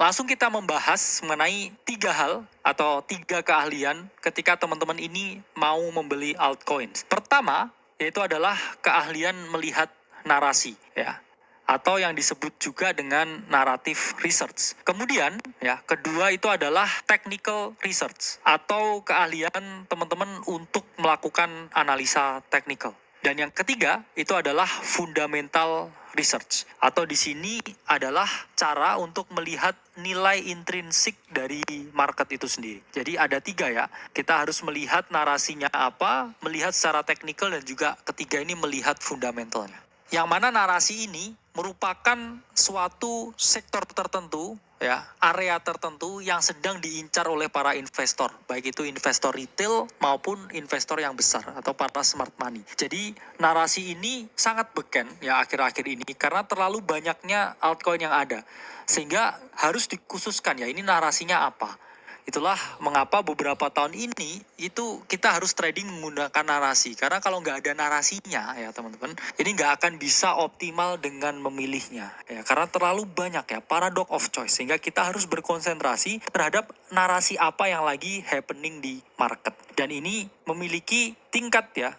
Langsung kita membahas mengenai 3 hal atau 3 keahlian ketika teman-teman ini mau membeli altcoins. Pertama, yaitu adalah keahlian melihat narasi, ya, atau yang disebut juga dengan narrative research. Kemudian, ya, kedua itu adalah technical research atau keahlian teman-teman untuk melakukan analisa teknikal. Dan yang ketiga itu adalah fundamental research, atau di sini adalah cara untuk melihat nilai intrinsik dari market itu sendiri. Jadi ada 3 ya, kita harus melihat narasinya apa, melihat secara teknikal, dan juga ketiga ini melihat fundamentalnya. Yang mana narasi ini merupakan suatu sektor tertentu, ya, area tertentu yang sedang diincar oleh para investor, baik itu investor retail maupun investor yang besar atau para smart money. Jadi narasi ini sangat beken ya akhir-akhir ini karena terlalu banyaknya altcoin yang ada, sehingga harus dikhususkan ya ini narasinya apa. Itulah mengapa beberapa tahun ini itu kita harus trading menggunakan narasi. Karena kalau nggak ada narasinya ya teman-teman, ini nggak akan bisa optimal dengan memilihnya. Ya, karena terlalu banyak ya, paradox of choice. Sehingga kita harus berkonsentrasi terhadap narasi apa yang lagi happening di market. Dan ini memiliki tingkat ya,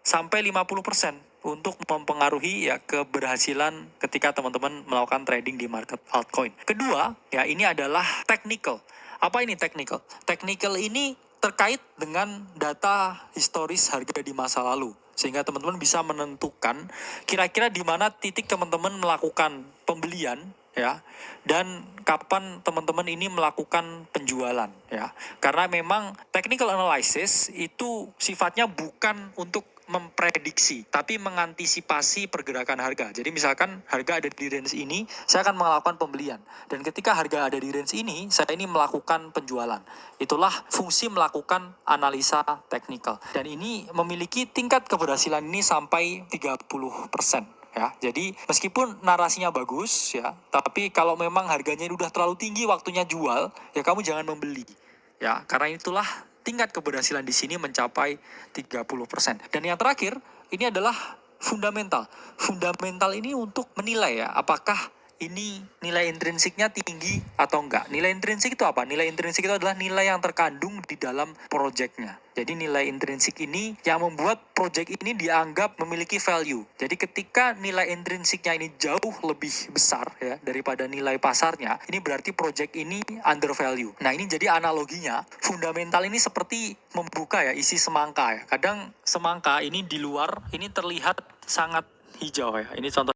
sampai 50% untuk mempengaruhi ya keberhasilan ketika teman-teman melakukan trading di market altcoin. Kedua, ya ini adalah technical. Apa ini technical? Technical ini terkait dengan data historis harga di masa lalu. Sehingga teman-teman bisa menentukan kira-kira di mana titik teman-teman melakukan pembelian ya, dan kapan teman-teman ini melakukan penjualan ya. Karena memang technical analysis itu sifatnya bukan untuk memprediksi, tapi mengantisipasi pergerakan harga. Jadi misalkan harga ada di range ini, saya akan melakukan pembelian. Dan ketika harga ada di range ini, saya ini melakukan penjualan. Itulah fungsi melakukan analisa teknikal. Dan ini memiliki tingkat keberhasilan ini sampai 30%. Ya, jadi meskipun narasinya bagus ya, tapi kalau memang harganya udah terlalu tinggi waktunya jual, ya kamu jangan membeli. Ya, karena itulah tingkat keberhasilan di sini mencapai 30%. Dan yang terakhir, ini adalah fundamental. Fundamental ini untuk menilai ya, apakah ini nilai intrinsiknya tinggi atau enggak. Nilai intrinsik itu apa? Nilai intrinsik itu adalah nilai yang terkandung di dalam proyeknya. Jadi nilai intrinsik ini yang membuat proyek ini dianggap memiliki value. Jadi ketika nilai intrinsiknya ini jauh lebih besar ya daripada nilai pasarnya, ini berarti proyek ini under value. Nah ini jadi analoginya, fundamental ini seperti membuka ya isi semangka ya. Kadang semangka ini di luar ini terlihat sangat hijau ya. Ini contoh